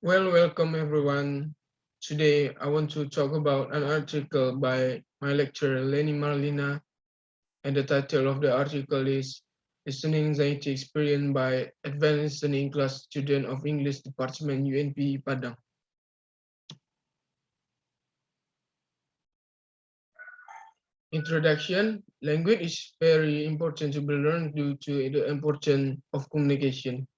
Welcome everyone. Today I want to talk about an article by my lecturer Lenny Marlina, and the title of the article is Listening Anxiety Experienced by Advanced Listening Class Student of English Department UNP Padang. Introduction. Language is very important to be learned due to the importance of communication,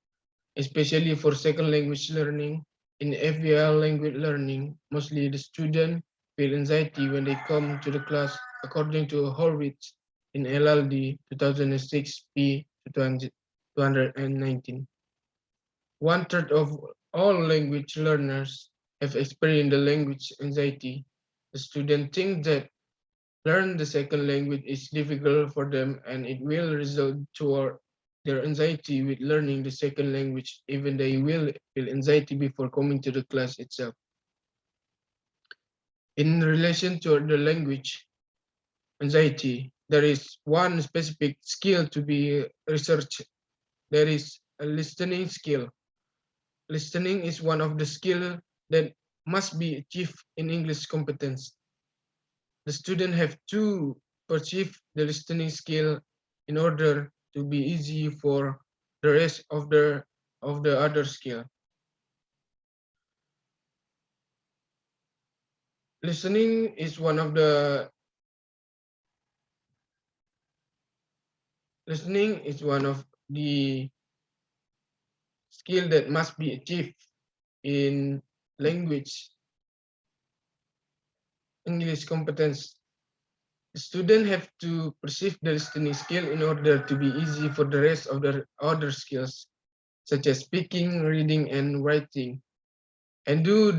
especially for second language learning. In FVL language learning, mostly the student feel anxiety when they come to the class, according to Horwitz in LLD 2006 p 219. One third of all language learners have experienced the language anxiety. The student think that learn the second language is difficult for them and it will result toward their anxiety with learning the second language. Even they will feel anxiety before coming to the class itself. In relation to the language anxiety, there is one specific skill to be researched. There is a listening skill. Listening is one of the skills that must be achieved in English competence. The student have to perceive the listening skill in order to be easy for the rest of the other skill. Listening is one of the listening is one of the skill that must be achieved in language English competence. The student have to perceive the listening skill in order to be easy for the rest of the other skills, such as speaking, reading, and writing. And due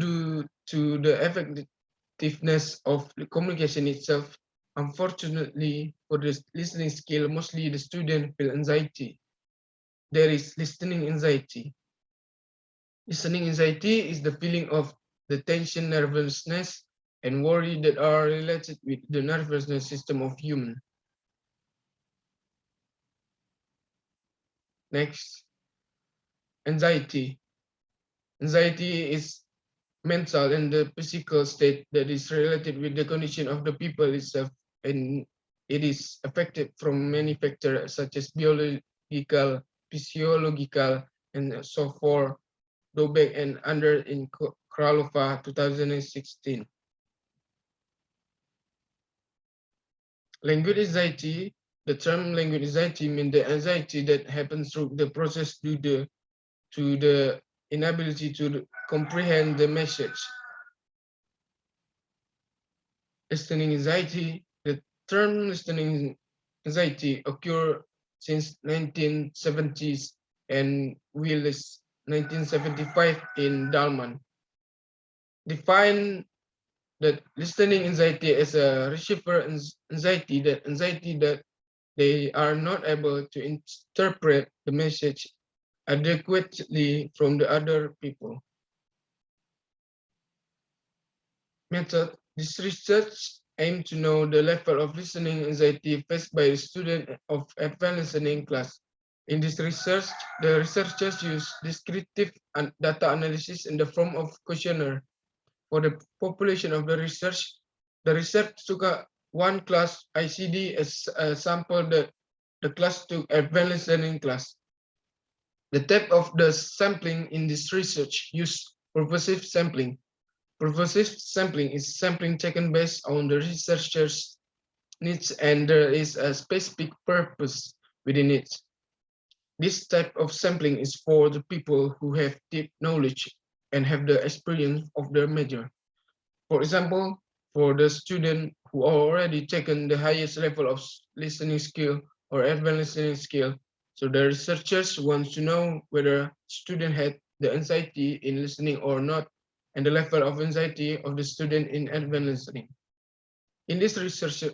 to the effectiveness of the communication itself, unfortunately for the listening skill, mostly the student feel anxiety. There is listening anxiety. Listening anxiety is the feeling of the tension, nervousness, and worry that are related with the nervousness system of human. Next, anxiety. Anxiety is mental and the physical state that is related with the condition of the people itself, and it is affected from many factors such as biological, physiological, and so forth. Dobek and Under in Kralova 2016. Language anxiety. The term language anxiety means the anxiety that happens through the process due to the inability to comprehend the message. Listening anxiety. The term listening anxiety occurred since 1970s and Willis 1975 in Dalman. Define that listening anxiety as a receiver anxiety that they are not able to interpret the message adequately from the other people. Method. This research aimed to know the level of listening anxiety faced by a student of advanced listening class. In this research, the researchers used descriptive data analysis in the form of questionnaire. For the population of the research took one class ICD as a sample that the class took advanced listening class. The type of the sampling in this research used purposive sampling. Purposive sampling is sampling taken based on the researcher's needs and there is a specific purpose within it. This type of sampling is for the people who have deep knowledge and have the experience of their major. For example, for the student who already taken the highest level of listening skill or advanced listening skill, so the researchers want to know whether student had the anxiety in listening or not, and the level of anxiety of the student in advanced listening. In this research,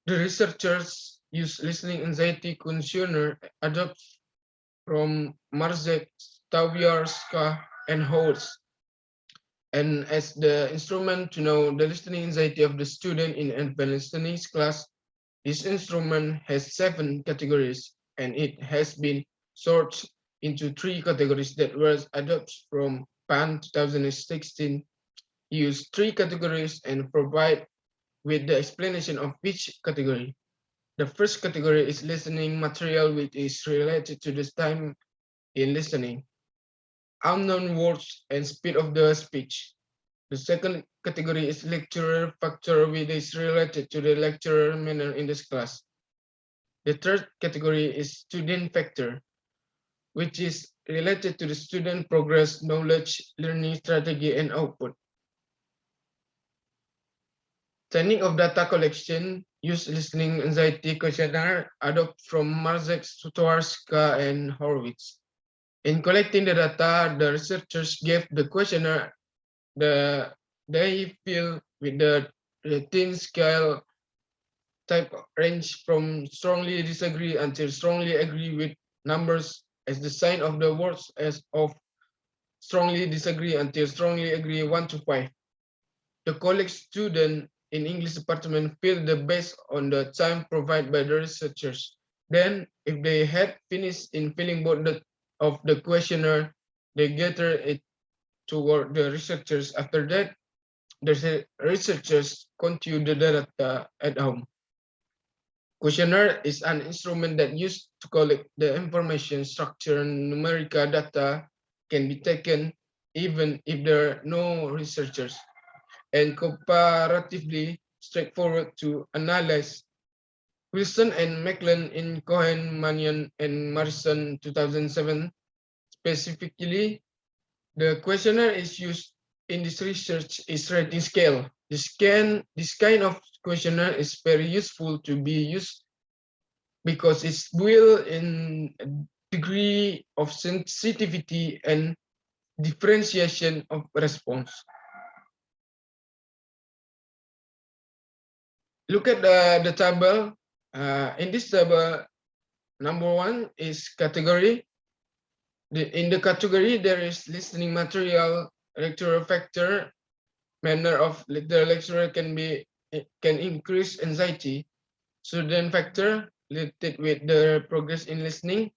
the researchers use listening anxiety questionnaire adopted from Marzek, Stawiarska, and Holtz, and as the instrument to know the listening anxiety of the student in advanced listening class, this instrument has 7 categories, and it has been sorted into 3 categories that were adopted from PAN 2016 use 3 categories and provide with the explanation of each category. The first category is listening material, which is related to the time in listening, unknown words, and speed of the speech. The second category is lecturer factor, which is related to the lecturer manner in this class. The third category is student factor, which is related to the student progress, knowledge, learning strategy, and output. Technique of data collection, use listening anxiety questionnaire, adopt from Marzek, Sutowarska, and Horowitz. In collecting the data, the researchers gave the questionnaire they fill with the rating scale type range from strongly disagree until strongly agree with numbers as the sign of the words as of strongly disagree until strongly agree 1 to 5. The college student in English department filled the based on the time provided by the researchers. Then, if they had finished in filling both of the questionnaire, they gather it toward the researchers. After that, the researchers continue the data at home. Questionnaire is an instrument that used to collect the information structure and numerical data can be taken even if there are no researchers, and comparatively straightforward to analyze. Wilson and Macklin in Cohen, Mannion, and Morrison 2007. Specifically, the questionnaire is used in this research is rating scale. This kind of questionnaire is very useful to be used because it's built in a degree of sensitivity and differentiation of response. Look at the table. In this table, number 1 is category. In the category, there is listening material, lecturer factor, manner of the lecturer can increase anxiety, student factor related with the progress in listening,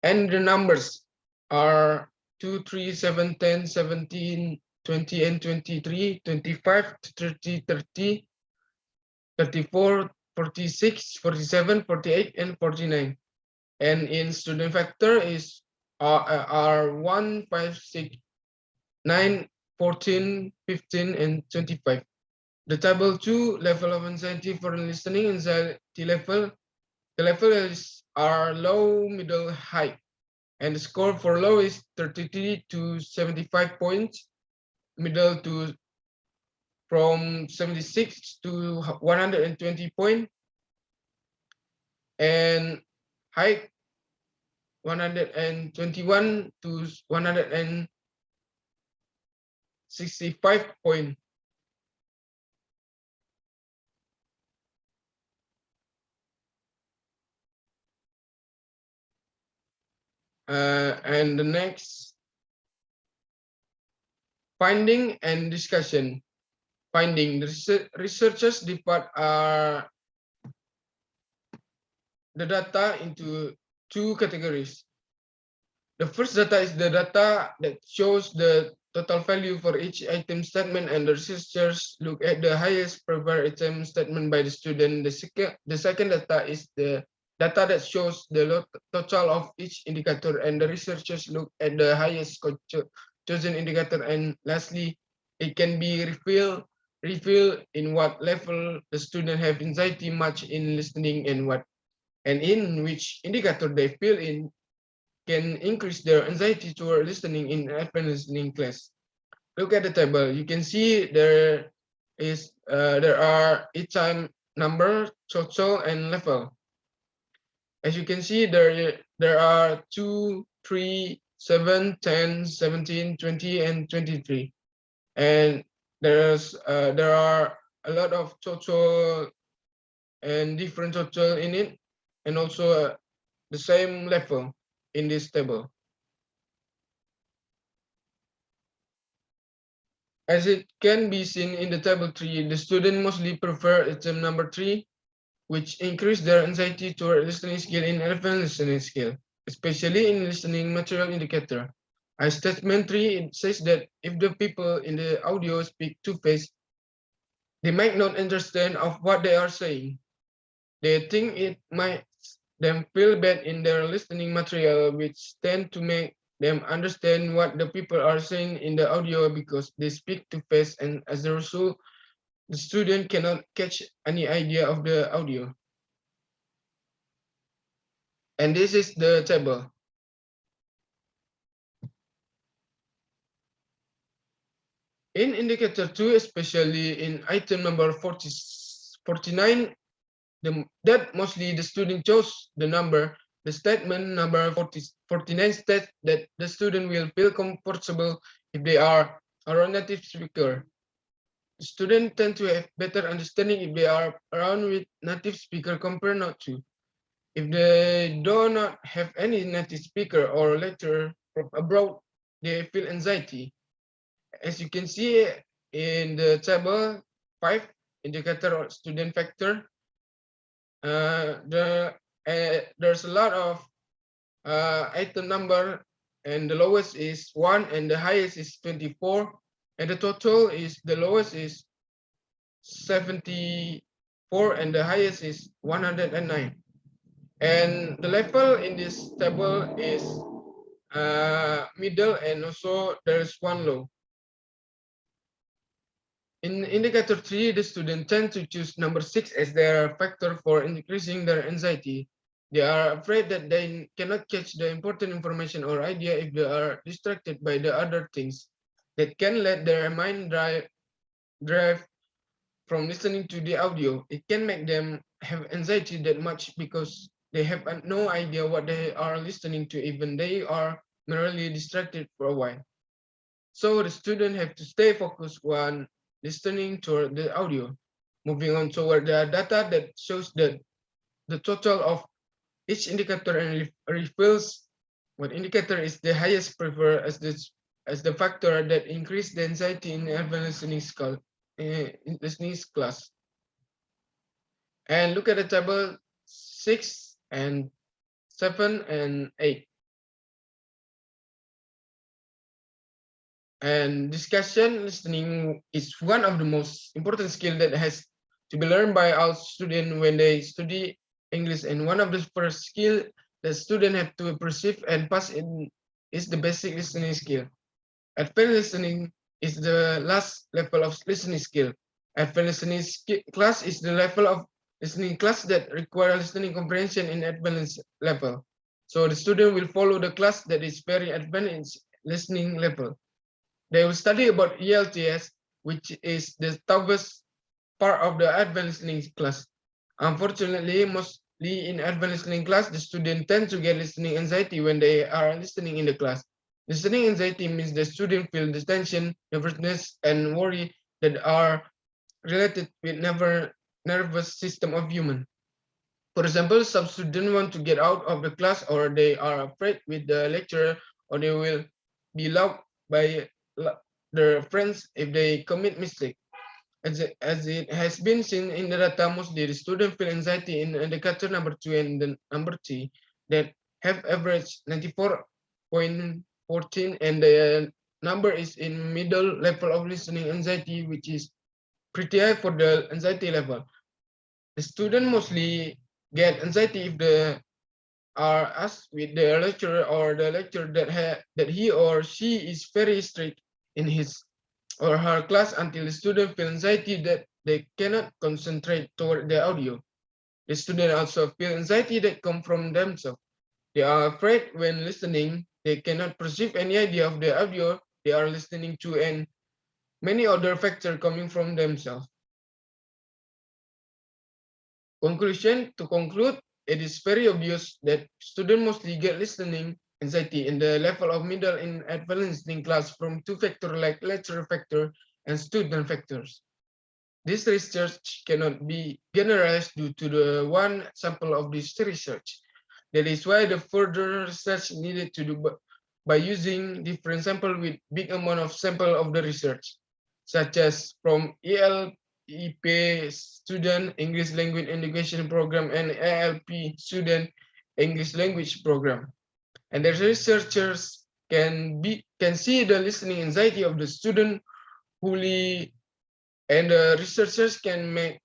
and the numbers are 2, 3, 7, 10, 17, 20, and 23, 25, 30, 30, 34, 46, 47, 48, and 49. And in student factor is are 1, 5, 6, 9, 14, 15, and 25. The table 2, level of anxiety for listening, anxiety level. The levels are low, middle, high. And the score for low is 33 to 75 points, middle to from 76 to 120 points, and high 121 to 165 points. And the next, finding and discussion. Finding, the researchers divide the data into 2 categories. The first data is the data that shows the total value for each item statement, and the researchers look at the highest per item statement by the student. The second data is the data that shows the total of each indicator, and the researchers look at the highest chosen indicator. And lastly, it can be reveal in what level the student have anxiety much in listening and in which indicator they feel in can increase their anxiety toward listening in advanced listening class. Look at the table. You can see there are each time number, total, and level. As you can see, there are 2, 3, 7, 10, 17, 20, and 23. And there are a lot of total and different total in it, and also the same level in this table. As it can be seen in the table 3, the student mostly prefer item number 3, which increase their anxiety toward listening skill in advanced listening skill, especially in listening material indicator. Statement 3, it says that if the people in the audio speak too fast, they might not understand of what they are saying. They think it might them feel bad in their listening material, which tend to make them understand what the people are saying in the audio because they speak too fast, and as a result, the student cannot catch any idea of the audio. And this is the table. In indicator 2, especially in item number 49, that mostly the student chose the number. The statement number 49 states that the student will feel comfortable if they are a native speaker. Students tend to have better understanding if they are around with native speaker compared not to. If they do not have any native speaker or lecturer from abroad, they feel anxiety. As you can see in the table 5, indicator or student factor, there's a lot of item number, and the lowest is 1 and the highest is 24, and the total is the lowest is 74 and the highest is 109. And the level in this table is middle, and also there's one low. In indicator 3, the students tend to choose number 6 as their factor for increasing their anxiety. They are afraid that they cannot catch the important information or idea if they are distracted by the other things that can let their mind drive from listening to the audio. It can make them have anxiety that much because they have no idea what they are listening to, even they are merely distracted for a while. So the student have to stay focused when listening to the audio. Moving on toward the data that shows that the total of each indicator and reveals what indicator is the highest preferred as the factor that increase the anxiety in advanced listening class. And look at the table 6 and 7 and 8. And discussion listening is one of the most important skill that has to be learned by all students when they study English. And one of the first skill that students have to perceive and pass in is the basic listening skill. Advanced listening is the last level of listening skill. Advanced listening class is the level of listening class that require listening comprehension in advanced level. So the student will follow the class that is very advanced listening level. They will study about ELTS, which is the toughest part of the advanced listening class. Unfortunately, mostly in advanced listening class, the student tend to get listening anxiety when they are listening in the class. Listening anxiety means the student feel the tension, nervousness, and worry that are related with nervous system of human. For example, some students want to get out of the class, or they are afraid with the lecturer, or they will be loved by their friends if they commit mistake. As it has been seen in the data, mostly the student feel anxiety in indicator number 2 and the number 3 that have average 94.14, and the number is in middle level of listening anxiety, which is pretty high for the anxiety level. The student mostly get anxiety if they are asked with the lecturer, or the lecturer that he or she is very strict in his or her class, until the student feel anxiety that they cannot concentrate toward the audio. The student also feel anxiety that come from themselves. They are afraid when listening, they cannot perceive any idea of the audio they are listening to, and many other factors coming from themselves. Conclusion, to conclude, it is very obvious that students mostly get listening anxiety in the level of middle in advanced listening class from two factors like lecturer factor and student factors. This research cannot be generalized due to the one sample of this research. That is why the further research needed to do by using different sample with big amount of sample of the research, such as from ELEP student English language education program and ALP student English language program. And the researchers can see the listening anxiety of the student fully, and the researchers can make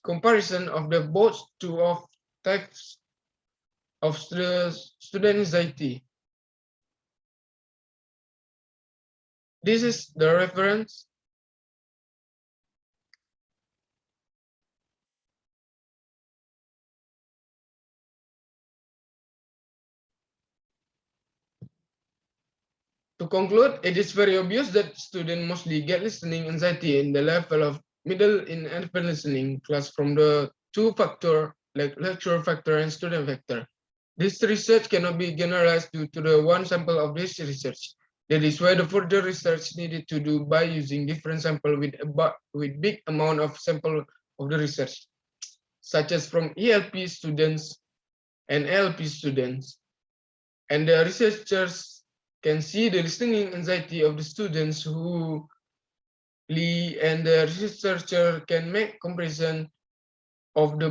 comparison of the both two of types of student anxiety. This is the reference. To conclude, it is very obvious that students mostly get listening anxiety in the level of middle in advanced listening class from the two factor like lecturer factor and student factor. This research cannot be generalized due to the one sample of this research. That is why the further research needed to do by using different sample with big amount of sample of the research, such as from ELP students and LP students. And the researchers can see the listening anxiety of the students who and the researcher can make comparison of the